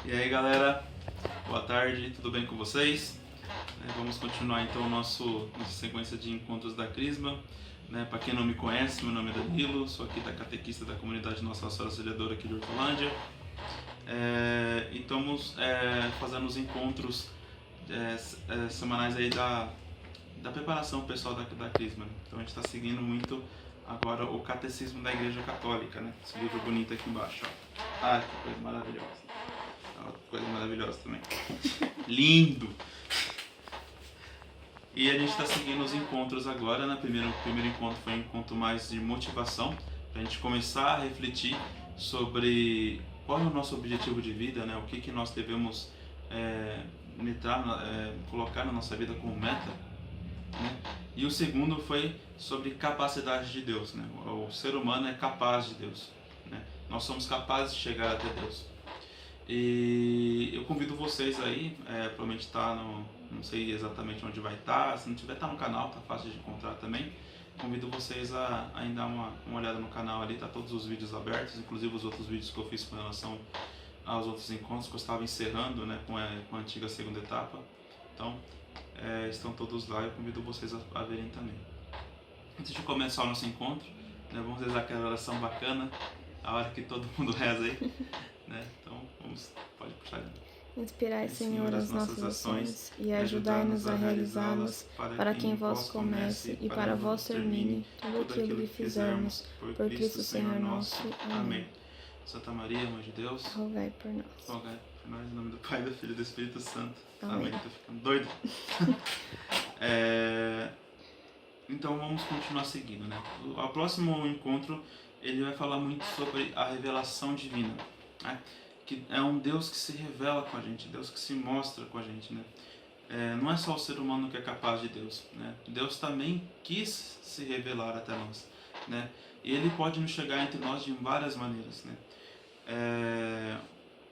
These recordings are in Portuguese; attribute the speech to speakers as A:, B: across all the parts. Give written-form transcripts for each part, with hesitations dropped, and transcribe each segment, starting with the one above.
A: E aí galera, boa tarde, tudo bem com vocês? Vamos continuar então nossa sequência de encontros da Crisma. Para quem não me conhece, meu nome é Danilo, sou aqui da catequista da comunidade Nossa Senhora Auxiliadora aqui de Hortolândia. E estamos fazendo os encontros semanais aí da preparação pessoal da Crisma. Então a gente está seguindo muito agora o Catecismo da Igreja Católica, né? Esse livro bonito aqui embaixo, ó. Ah, que coisa maravilhosa. Outra coisa maravilhosa também. Lindo! E a gente está seguindo os encontros agora, né? O primeiro encontro foi um encontro mais de motivação, para a gente começar a refletir sobre qual é o nosso objetivo de vida, né? O que nós devemos colocar na nossa vida como meta, né? E o segundo foi sobre capacidade de Deus, né? O ser humano é capaz de Deus, né? Nós somos capazes de chegar até Deus. E eu convido vocês aí, provavelmente está não sei exatamente onde vai estar, se não tiver, está no canal, tá fácil de encontrar também. Convido vocês a dar uma olhada no canal ali, tá todos os vídeos abertos, inclusive os outros vídeos que eu fiz com relação aos outros encontros que eu estava encerrando, né, com a antiga segunda etapa. Então, estão todos lá, eu convido vocês a verem também. Antes de começar o nosso encontro, né, vamos rezar aquela oração bacana, a hora que todo mundo reza aí, né? Então, pode puxar.
B: Inspirai, Senhor, as nossas ações e ajudai-nos a realizá-las, para que em vós comece e para vós termine tudo aquilo que fizermos, por Cristo Senhor nosso. Amém.
A: Santa Maria, Mãe de Deus,
B: rogai por nós.
A: Rogai por nós, em nome do Pai, do Filho e do Espírito Santo.
B: Amém.
A: Tô ficando doido. Então vamos continuar seguindo, né? O próximo encontro ele vai falar muito sobre a revelação divina, né? Que é um Deus que se revela com a gente, Deus que se mostra com a gente, né? Não é só o ser humano que é capaz de Deus, né? Deus também quis se revelar até nós, né? E Ele pode nos chegar entre nós de várias maneiras, né?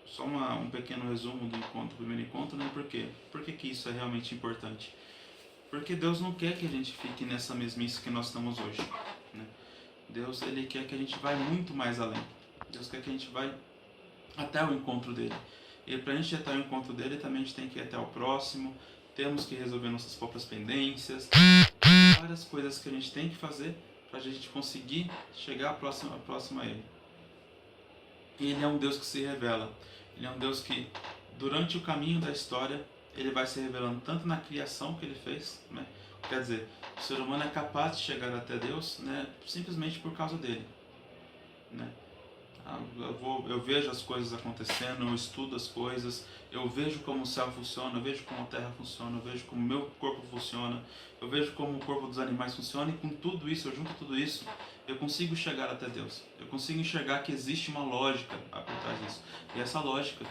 A: Só um pequeno resumo do primeiro encontro, né? Por quê? Por que isso é realmente importante? Porque Deus não quer que a gente fique nessa mesmice que nós estamos hoje, né? Deus, Ele quer que a gente vá muito mais além. Deus quer que a gente vá até o encontro dele. E para a gente ir até o encontro dele, também a gente tem que ir até o próximo, temos que resolver nossas próprias pendências, várias coisas que a gente tem que fazer para a gente conseguir chegar próximo a ele. E ele é um Deus que se revela. Ele é um Deus que, durante o caminho da história, ele vai se revelando tanto na criação que ele fez, né? Quer dizer, o ser humano é capaz de chegar até Deus, né, simplesmente por causa dele, né? Eu vejo as coisas acontecendo, eu estudo as coisas, eu vejo como o céu funciona, eu vejo como a terra funciona, eu vejo como o meu corpo funciona, eu vejo como o corpo dos animais funciona, e com tudo isso, eu junto tudo isso, eu consigo chegar até Deus. Eu consigo enxergar que existe uma lógica por trás disso. E essa lógica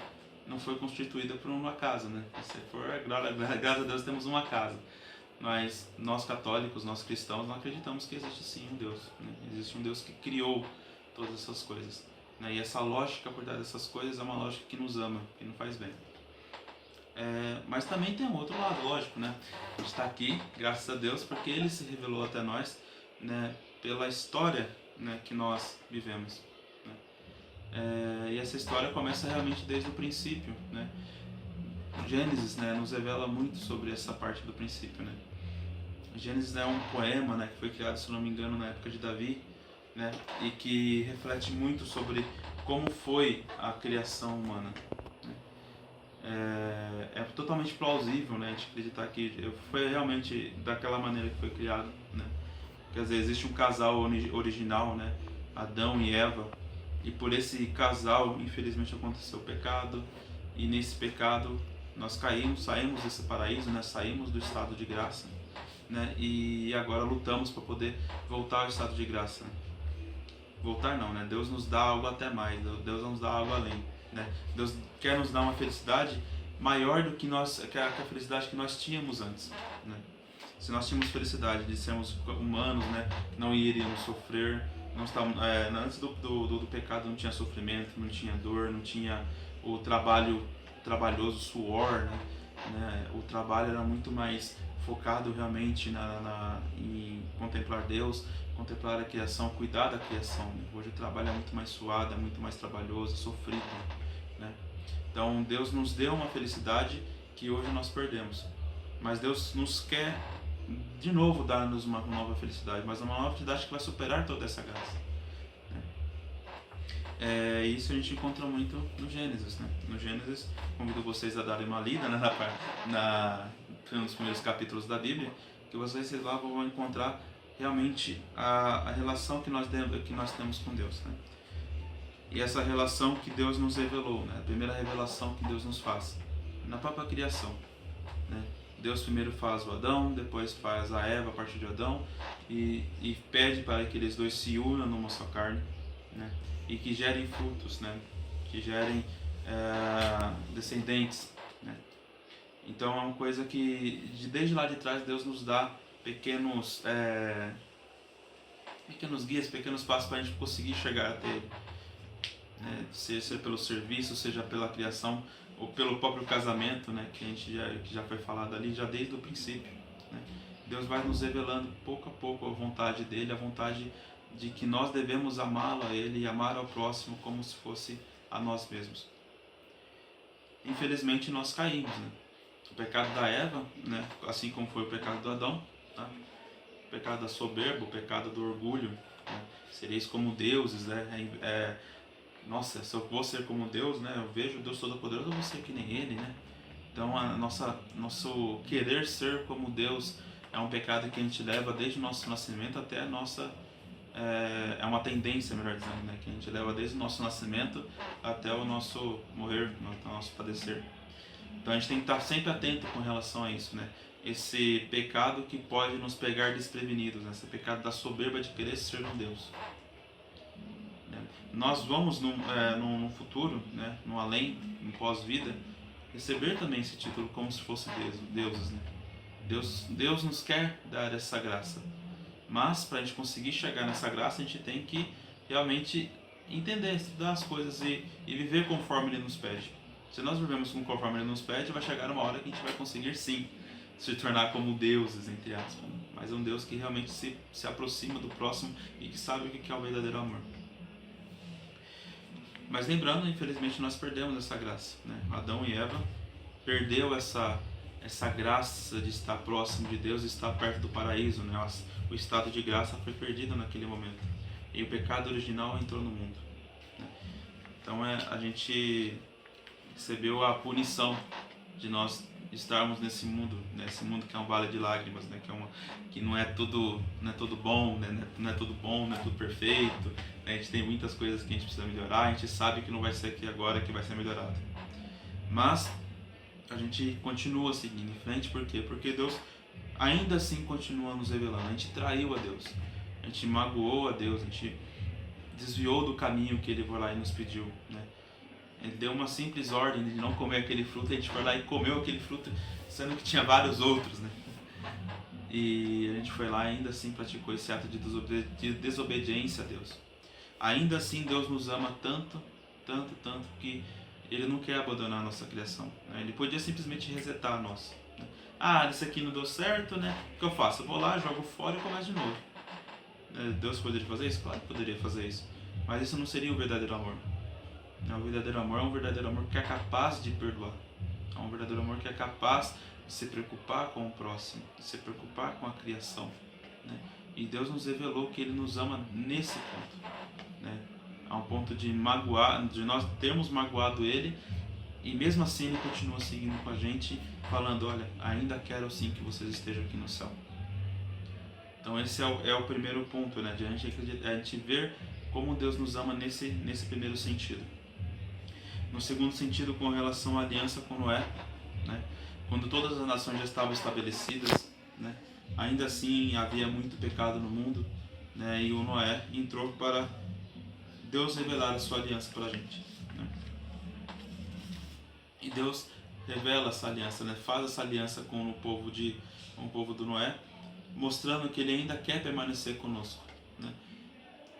A: não foi constituída por uma casa, né? Se for, graças a Deus temos uma casa. Mas nós católicos, nós cristãos, não acreditamos que existe sim um Deus, né? Existe um Deus que criou todas essas coisas, né? E essa lógica por trás dessas coisas é uma lógica que nos ama, que nos faz bem. Mas também tem um outro lado, lógico, né? A gente está aqui, graças a Deus, porque Ele se revelou até nós, né? Pela história, né, que nós vivemos, né? E essa história começa realmente desde o princípio, né? Gênesis, né, nos revela muito sobre essa parte do princípio, né? Gênesis é um poema, né, que foi criado, se não me engano, na época de Davi, né, e que reflete muito sobre como foi a criação humana, né? É totalmente plausível, né, a gente acreditar que foi realmente daquela maneira que foi criado, né? Quer dizer, existe um casal original, né, Adão e Eva, e por esse casal, infelizmente, aconteceu o pecado, e nesse pecado nós saímos desse paraíso, né, saímos do estado de graça, né, e agora lutamos para poder voltar ao estado de graça, né? Voltar não, né? Deus nos dá algo até mais, Deus nos dá algo além, né? Deus quer nos dar uma felicidade maior do que a felicidade que nós tínhamos antes, né? Se nós tínhamos felicidade de sermos humanos, né, não iríamos sofrer, não estávamos, antes do pecado não tinha sofrimento, não tinha dor, não tinha o trabalhoso suor, né? O trabalho era muito mais focado realmente em contemplar Deus, contemplar a criação, cuidar da criação, né? Hoje o trabalho é muito mais suado, é muito mais trabalhoso, sofrido, né? Então Deus nos deu uma felicidade que hoje nós perdemos, mas Deus nos quer de novo dar-nos uma nova felicidade, mas uma nova felicidade que vai superar toda essa graça. Isso a gente encontra muito no Gênesis, né? No Gênesis, convido vocês a darem uma lida, né, nos primeiros capítulos da Bíblia, que vocês lá vão encontrar realmente a relação que nós temos com Deus, né? E essa relação que Deus nos revelou, né? A primeira revelação que Deus nos faz na própria criação, né? Deus primeiro faz o Adão, depois faz a Eva a partir de Adão e pede para que eles dois se unam numa só carne, né? E que gerem frutos, né? Que gerem descendentes, né? Então é uma coisa que desde lá de trás Deus nos dá pequenos guias, pequenos passos para a gente conseguir chegar até Ele, né? Seja pelo serviço, seja pela criação ou pelo próprio casamento, né? Que já foi falado ali já desde o princípio, né? Deus vai nos revelando pouco a pouco a vontade dele, a vontade de que nós devemos amá-lo a Ele e amar ao próximo como se fosse a nós mesmos. Infelizmente nós caímos, né? O pecado da Eva, né? Assim como foi o pecado do Adão, tá? O pecado da soberba, o pecado do orgulho, né? Sereis como deuses, né? Nossa, se eu vou ser como Deus, né? Eu vejo Deus Todo-Poderoso, eu vou ser que nem Ele, né? Então nosso querer ser como Deus é um pecado que a gente leva desde o nosso nascimento até a nossa... É uma tendência, melhor dizendo, né? Que a gente leva desde o nosso nascimento até o nosso morrer, até o nosso padecer. Então a gente tem que estar sempre atento com relação a isso, né? Esse pecado que pode nos pegar desprevenidos, né? Esse pecado da soberba de querer ser um Deus. Nós vamos num futuro, né? No além, no pós-vida, receber também esse título como se fosse deuses, né? Deus nos quer dar essa graça. Mas para a gente conseguir chegar nessa graça, a gente tem que realmente entender, estudar as coisas e viver conforme Ele nos pede. Se nós vivemos conforme Ele nos pede, vai chegar uma hora que a gente vai conseguir sim se tornar como deuses, entre aspas, né? Mas um Deus que realmente se aproxima do próximo e que sabe o que é o verdadeiro amor. Mas lembrando, infelizmente nós perdemos essa graça, né? Adão e Eva perdeu essa graça de estar próximo de Deus e estar perto do paraíso, né? O estado de graça foi perdido naquele momento e o pecado original entrou no mundo, né? Então a gente recebeu a punição de nós estarmos nesse mundo que é um vale de lágrimas, né? Que não é tudo bom, né? Não é tudo bom, não é tudo perfeito, né? A gente tem muitas coisas que a gente precisa melhorar, a gente sabe que não vai ser aqui agora que vai ser melhorado, mas a gente continua seguindo em frente. Por quê? Porque Deus ainda assim continua nos revelando. A gente traiu a Deus, a gente magoou a Deus, a gente desviou do caminho que Ele foi lá e nos pediu, né? Ele deu uma simples ordem de não comer aquele fruto, a gente foi lá e comeu aquele fruto, sendo que tinha vários outros, né? E a gente foi lá e ainda assim praticou esse ato de desobediência a Deus. Ainda assim Deus nos ama tanto, tanto, tanto, que Ele não quer abandonar a nossa criação, né? Ele podia simplesmente resetar nós, né? Isso aqui não deu certo, né? O que eu faço? Eu vou lá, jogo fora e começo de novo. Deus poderia fazer isso? Claro que poderia fazer isso. Mas isso não seria o verdadeiro amor. O verdadeiro amor é um verdadeiro amor que é capaz de perdoar. É um verdadeiro amor que é capaz de se preocupar com o próximo, de se preocupar com a criação, né? E Deus nos revelou que Ele nos ama nesse ponto, né? A um ponto de nós termos magoado Ele, e mesmo assim Ele continua seguindo com a gente, falando: olha, ainda quero sim que vocês estejam aqui no céu. Então esse é o primeiro ponto, né? De a gente ver como Deus nos ama nesse primeiro sentido. No segundo sentido, com relação à aliança com Noé, né? Quando todas as nações já estavam estabelecidas, né? Ainda assim havia muito pecado no mundo, né? E o Noé entrou para Deus revelar a sua aliança para a gente, né? E Deus revela essa aliança, né? Faz essa aliança com o povo do Noé, mostrando que Ele ainda quer permanecer conosco, né?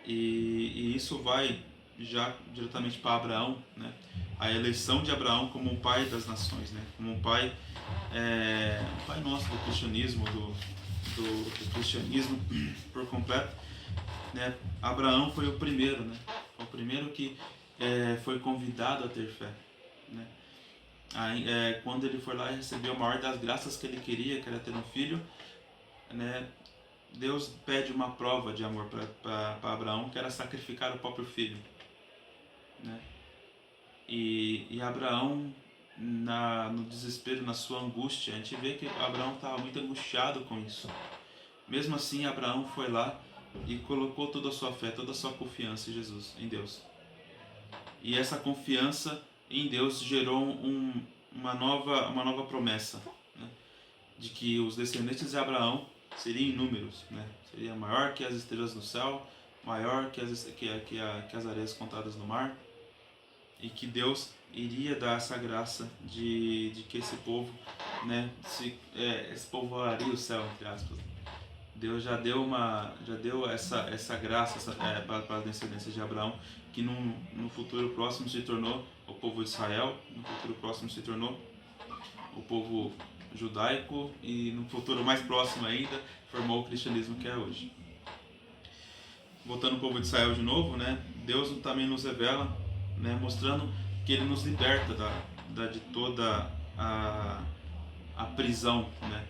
A: E isso vai já diretamente para Abraão, né? A eleição de Abraão como o pai das nações, né? Como um pai nosso do cristianismo, do cristianismo por completo, né? Abraão foi o primeiro, né? O primeiro que foi convidado a ter fé, né? Aí, quando ele foi lá e recebeu a maior das graças que ele queria, que era ter um filho, né, Deus pede uma prova de amor para Abraão, que era sacrificar o próprio filho, né? E Abraão, no desespero, na sua angústia, a gente vê que Abraão estava muito angustiado com isso. Mesmo assim, Abraão foi lá e colocou toda a sua fé, toda a sua confiança em Jesus, em Deus. E essa confiança em Deus gerou uma nova promessa, né? De que os descendentes de Abraão seriam inúmeros, né? Seria maior que as estrelas do céu, maior que as areias contadas no mar, e que Deus iria dar essa graça de que esse povo, né, esse povo voaria o céu, entre aspas. Deus já deu essa graça para a descendência de Abraão, que no futuro próximo se tornou o povo de Israel, no futuro próximo se tornou o povo judaico, e no futuro mais próximo ainda formou o cristianismo que é hoje. Voltando ao povo de Israel de novo, né, Deus também nos revela, né, mostrando que Ele nos liberta de toda a prisão, né,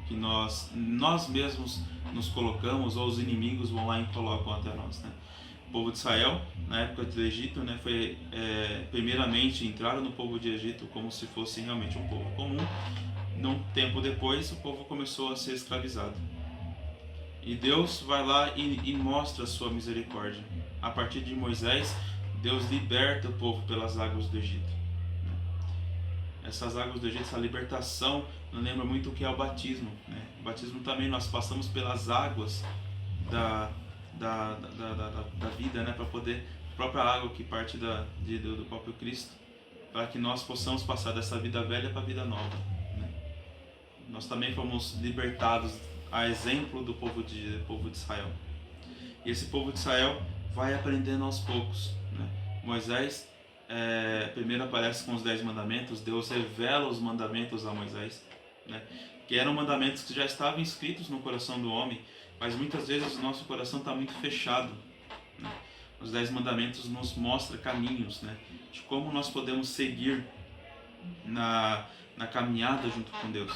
A: que nós mesmos nos colocamos, ou os inimigos vão lá e colocam até nós, né. O povo de Israel, na época do Egito, né, primeiramente entraram no povo de Egito como se fosse realmente um povo comum. Num tempo depois, o povo começou a ser escravizado. E Deus vai lá e mostra a sua misericórdia. A partir de Moisés, Deus liberta o povo pelas águas do Egito. Essas águas do Egito, essa libertação, nos lembra muito o que é o batismo, né? O batismo também, nós passamos pelas águas da vida, né? Para poder, a própria água que parte do próprio Cristo, para que nós possamos passar dessa vida velha para a vida nova, né? Nós também fomos libertados a exemplo do povo de Israel. E esse povo de Israel vai aprendendo aos poucos, né? Moisés primeiro aparece com os 10 mandamentos. Deus revela os mandamentos a Moisés, né? Que eram mandamentos que já estavam inscritos no coração do homem, mas muitas vezes o nosso coração está muito fechado, né? Os 10 mandamentos nos mostram caminhos, né, de como nós podemos seguir na caminhada junto com Deus,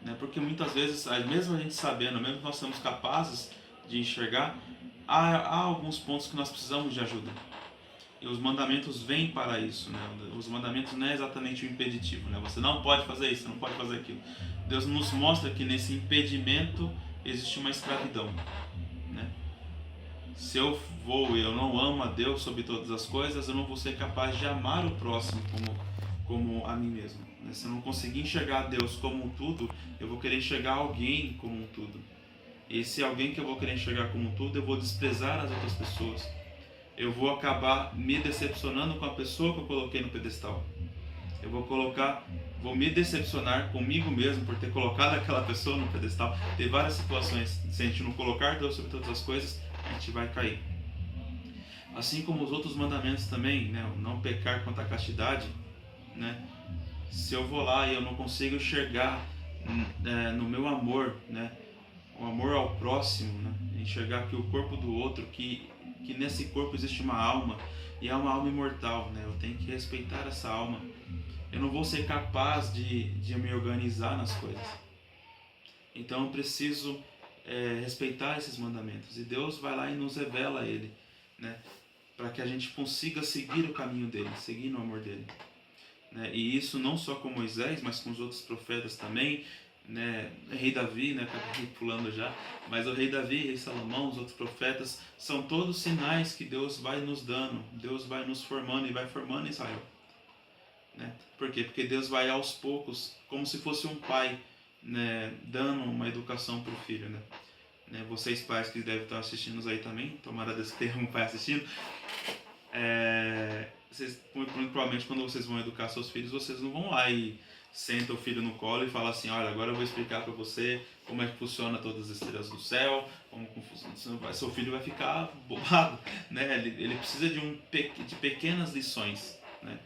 A: né? Porque muitas vezes, mesmo a gente sabendo, mesmo que nós somos capazes de enxergar, há alguns pontos que nós precisamos de ajuda. E os mandamentos vêm para isso, né? Os mandamentos não é exatamente o impeditivo, né? Você não pode fazer isso, você não pode fazer aquilo. Deus nos mostra que nesse impedimento existe uma escravidão, né? Se eu não amo a Deus sobre todas as coisas, eu não vou ser capaz de amar o próximo como a mim mesmo, né? Se eu não conseguir enxergar a Deus como um tudo, eu vou querer enxergar alguém como um tudo. E esse alguém que eu vou querer enxergar como um tudo, eu vou desprezar as outras pessoas. Eu vou acabar me decepcionando com a pessoa que eu coloquei no pedestal. Eu vou me decepcionar comigo mesmo por ter colocado aquela pessoa no pedestal. Tem várias situações. Se a gente não colocar Deus sobre todas as coisas, a gente vai cair. Assim como os outros mandamentos também, né? Não pecar contra a castidade, né? Se eu vou lá e eu não consigo enxergar no meu amor, né, o amor ao próximo, né, enxergar que o corpo do outro, que nesse corpo existe uma alma, e é uma alma imortal, né? Eu tenho que respeitar essa alma. Eu não vou ser capaz de me organizar nas coisas. Então eu preciso respeitar esses mandamentos. E Deus vai lá e nos revela ele, né? Para que a gente consiga seguir o caminho dele, seguir no amor dele, né? E isso não só com Moisés, mas com os outros profetas também, né? Rei Davi, né? Acabei pulando já, mas o rei Davi, rei Salomão, os outros profetas, são todos sinais que Deus vai nos dando, Deus vai nos formando e vai formando Israel, né? Por quê? Porque Deus vai aos poucos, como se fosse um pai, né, dando uma educação para o filho, né? Vocês pais que devem estar assistindo aí também, tomara Deus que tenha um pai assistindo, vocês, muito provavelmente quando vocês vão educar seus filhos, vocês não vão lá e senta o filho no colo e fala assim: olha, agora eu vou explicar para você como é que funciona todas as estrelas do céu, seu filho vai ficar bobado, né? Ele precisa de pequenas lições, né?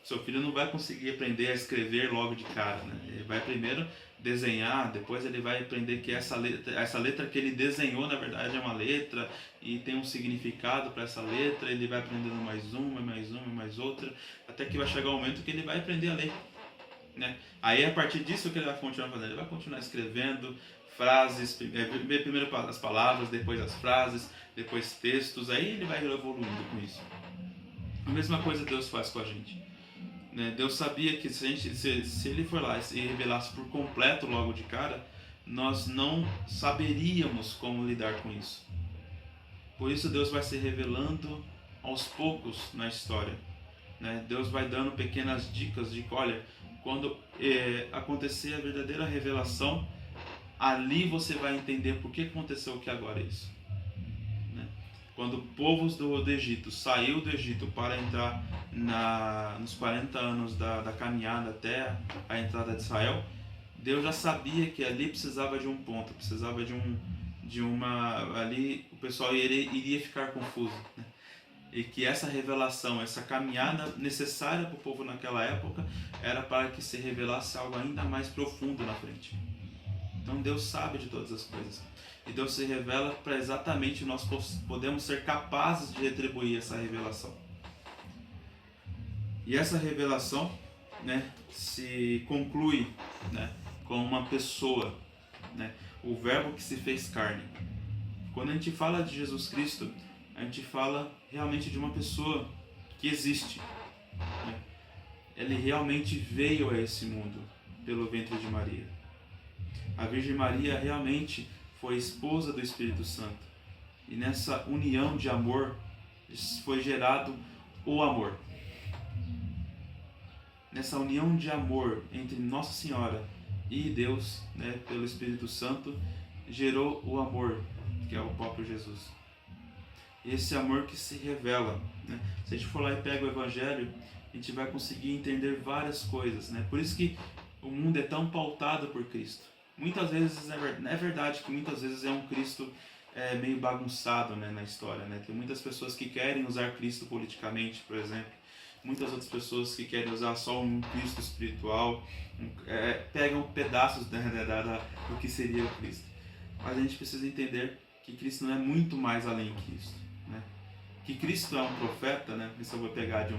A: Seu filho não vai conseguir aprender a escrever logo de cara, né? Ele vai primeiro desenhar, depois ele vai aprender que essa letra que ele desenhou, na verdade, é uma letra e tem um significado para essa letra. Ele vai aprendendo mais uma, mais outra, até que vai chegar um momento que ele vai aprender a ler, né? Aí a partir disso que ele vai continuar fazendo, ele vai continuar escrevendo frases, primeiro as palavras, depois as frases, depois textos, aí ele vai evoluindo com isso. A mesma coisa Deus faz com a gente, né? Deus sabia que se ele for lá e revelasse por completo logo de cara, nós não saberíamos como lidar com isso. Por isso Deus vai se revelando aos poucos na história, né? Deus vai dando pequenas dicas de, olha, quando acontecer a verdadeira revelação, ali você vai entender por que aconteceu o que agora é isso, né? Quando o povo do Egito saiu do Egito para entrar nos 40 anos da caminhada até a entrada de Israel, Deus já sabia que ali precisava de um ponto, precisava ali o pessoal iria ficar confuso, né? E que essa revelação, essa caminhada necessária para o povo naquela época era para que se revelasse algo ainda mais profundo na frente. Então Deus sabe de todas as coisas. E Deus se revela para exatamente nós podemos ser capazes de retribuir essa revelação. E essa revelação, né, se conclui, né, com uma pessoa, né, o Verbo que se fez carne. Quando a gente fala de Jesus Cristo, a gente fala realmente de uma pessoa que existe, né? Ele realmente veio a esse mundo pelo ventre de Maria. A Virgem Maria realmente foi esposa do Espírito Santo. E nessa união de amor foi gerado o amor. Nessa união de amor entre Nossa Senhora e Deus, né, pelo Espírito Santo, gerou o amor, que é o próprio Jesus. Esse amor que se revela, né? Se a gente for lá e pega o Evangelho, a gente vai conseguir entender várias coisas, né? Por isso que o mundo é tão pautado por Cristo. Muitas vezes, é verdade que muitas vezes é um Cristo meio bagunçado, né, na história, né? Tem muitas pessoas que querem usar Cristo politicamente, por exemplo. Muitas outras pessoas que querem usar só um Cristo espiritual, pegam pedaços do que seria o Cristo. Mas a gente precisa entender que Cristo não é muito mais além que isso, né? Que Cristo é um profeta, né? Isso eu vou pegar de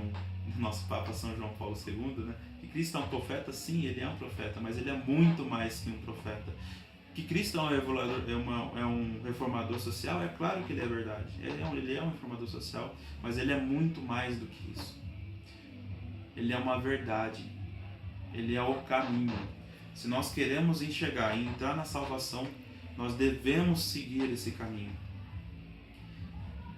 A: nosso Papa São João Paulo II, né? Que Cristo é um profeta, sim, ele é um profeta, mas ele é muito mais que um profeta. Que Cristo é um reformador social, é claro que ele é verdade. Ele é um reformador social, mas ele é muito mais do que isso. Ele é uma verdade. Ele é o caminho. Se nós queremos enxergar e entrar na salvação, nós devemos seguir esse caminho.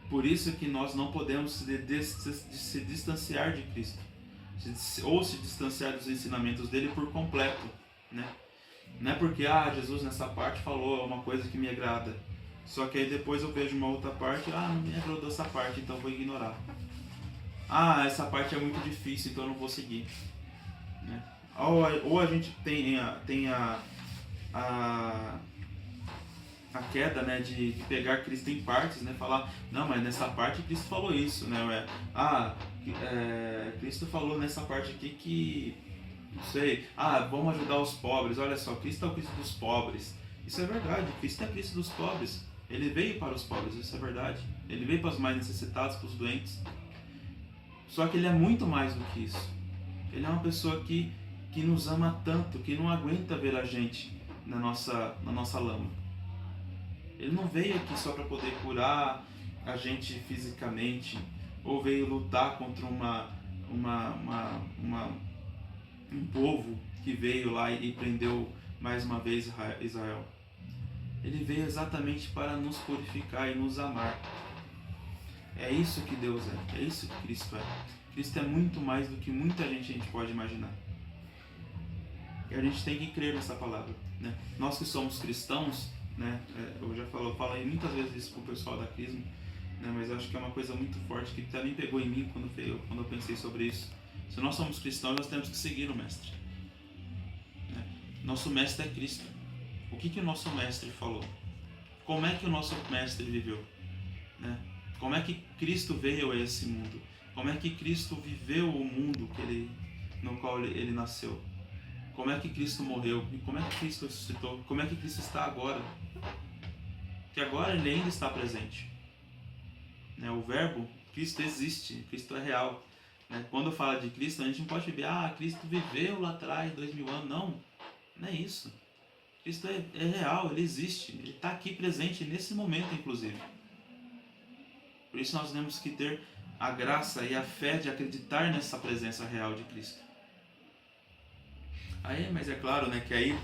A: Por isso que nós não podemos se distanciar de Cristo, ou se distanciar dos ensinamentos dele por completo, né? Não é porque Jesus nessa parte falou uma coisa que me agrada, só que aí depois eu vejo uma outra parte, não me agradou essa parte, então vou ignorar. Essa parte é muito difícil, então eu não vou seguir, né? Ou a gente tem a queda, né, de pegar Cristo em partes, né, falar, não, mas nessa parte Cristo falou isso, né, Cristo falou nessa parte aqui que, não sei, vamos ajudar os pobres, olha só, Cristo é o Cristo dos pobres. Isso é verdade, Cristo é o Cristo dos pobres, ele veio para os pobres, isso é verdade, ele veio para os mais necessitados, para os doentes, só que ele é muito mais do que isso. Ele é uma pessoa que nos ama tanto, que não aguenta ver a gente na nossa lama. Ele não veio aqui só para poder curar a gente fisicamente, ou veio lutar contra um povo que veio lá e prendeu mais uma vez Israel. Ele veio exatamente para nos purificar e nos amar. É isso que Deus é isso que Cristo é. Cristo é muito mais do que muita gente a gente pode imaginar. E a gente tem que crer nessa palavra, né? Nós que somos cristãos, né, eu já falei muitas vezes isso com o pessoal da Crisma, né, mas eu acho que é uma coisa muito forte que também pegou em mim quando eu pensei sobre isso. Se nós somos cristãos, nós temos que seguir o Mestre, né? Nosso Mestre é Cristo. O que o nosso Mestre falou? Como é que o nosso Mestre viveu, né? Como é que Cristo veio a esse mundo? Como é que Cristo viveu o mundo no qual ele nasceu? Como é que Cristo morreu? E como é que Cristo ressuscitou? Como é que Cristo está agora? Que agora ele ainda está presente, né? O Verbo, Cristo existe, Cristo é real. Né? Quando fala de Cristo, a gente não pode ver, Cristo viveu lá atrás, 2000 anos. Não é isso. Cristo é real, ele existe, ele está aqui presente nesse momento, inclusive. Por isso nós temos que ter a graça e a fé de acreditar nessa presença real de Cristo. Mas é claro, né, que aí,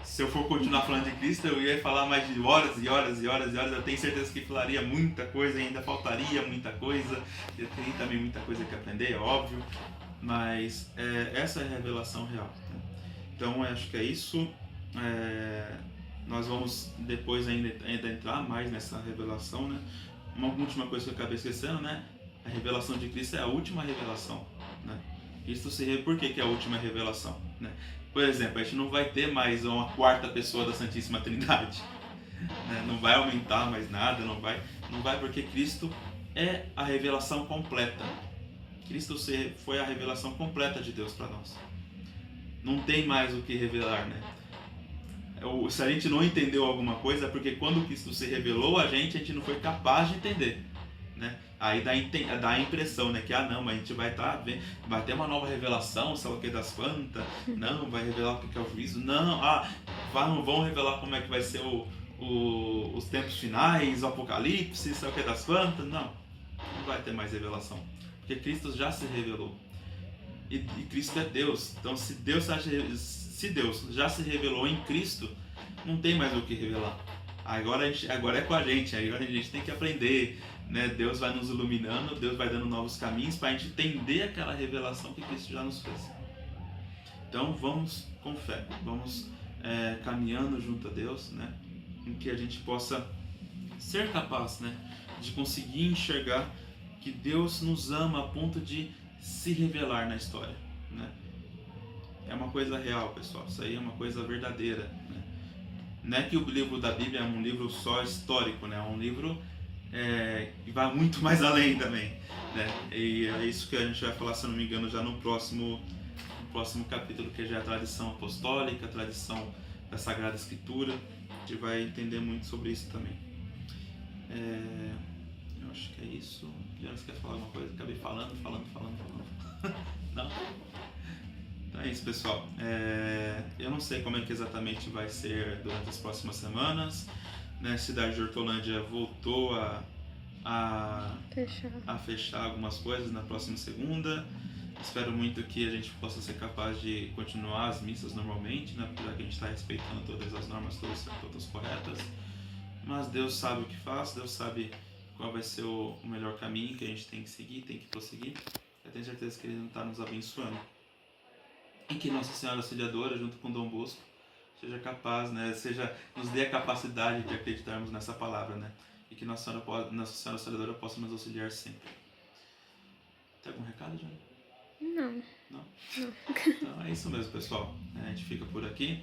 A: se eu for continuar falando de Cristo, eu ia falar mais de horas e horas e horas e horas. Eu tenho certeza que falaria muita coisa, ainda faltaria muita coisa. Eu tenho também muita coisa que aprender, é óbvio. Mas essa é a revelação real. Né? Então, eu acho que é isso. Nós vamos depois ainda entrar mais nessa revelação, né? Uma última coisa que eu acabei esquecendo, né? A revelação de Cristo é a última revelação, né? Por que é a última revelação, né? Por exemplo, a gente não vai ter mais uma quarta pessoa da Santíssima Trindade, né? Não vai aumentar mais nada, não vai porque Cristo é a revelação completa. Cristo foi a revelação completa de Deus para nós. Não tem mais o que revelar, né? Se a gente não entendeu alguma coisa, é porque quando Cristo se revelou a gente não foi capaz de entender, né? Aí dá a impressão, né, que mas a gente vai ter uma nova revelação, sei lá o que das quantas, não, vai revelar o que é o juízo, não vão revelar como é que vai ser os tempos finais, o apocalipse, sei lá o que das quantas, não vai ter mais revelação, porque Cristo já se revelou, e Cristo é Deus. Então se Deus já se revelou em Cristo, não tem mais o que revelar. Agora é com a gente, agora a gente tem que aprender, né? Deus vai nos iluminando, Deus vai dando novos caminhos para a gente entender aquela revelação que Cristo já nos fez. Então vamos com fé, vamos caminhando junto a Deus, né? Em que a gente possa ser capaz, né, de conseguir enxergar que Deus nos ama a ponto de se revelar na história, né? É uma coisa real, pessoal, isso aí é uma coisa verdadeira, né? Não é que o livro da Bíblia é um livro só histórico, né? É um livro que vai muito mais além também, né? E é isso que a gente vai falar, se eu não me engano, já no próximo capítulo, que já é a tradição apostólica, a tradição da Sagrada Escritura. A gente vai entender muito sobre isso também. Eu acho que é isso. Jonas quer falar alguma coisa? Acabei falando. Não? Então é isso, pessoal. Eu não sei como é que exatamente vai ser durante as próximas semanas, né? A cidade de Hortolândia voltou a fechar algumas coisas na próxima segunda. Espero muito que a gente possa ser capaz de continuar as missas normalmente, né? Apesar que a gente está respeitando todas as normas, todas corretas. Mas Deus sabe o que faz, Deus sabe qual vai ser o melhor caminho que a gente tem que seguir, tem que prosseguir. Eu tenho certeza que Ele está nos abençoando. E que Nossa Senhora Auxiliadora, junto com Dom Bosco, seja capaz, né? Nos dê a capacidade de acreditarmos nessa palavra, né? E que Nossa Senhora Auxiliadora possa nos auxiliar sempre. Tem algum recado, Johnny?
B: Não.
A: Então é isso mesmo, pessoal. A gente fica por aqui.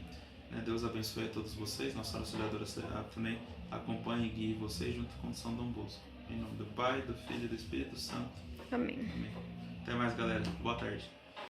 A: Deus abençoe a todos vocês. Nossa Senhora Auxiliadora também acompanhe e guie vocês junto com São Dom Bosco. Em nome do Pai, do Filho e do Espírito Santo.
B: Amém.
A: Até mais, galera. Boa tarde.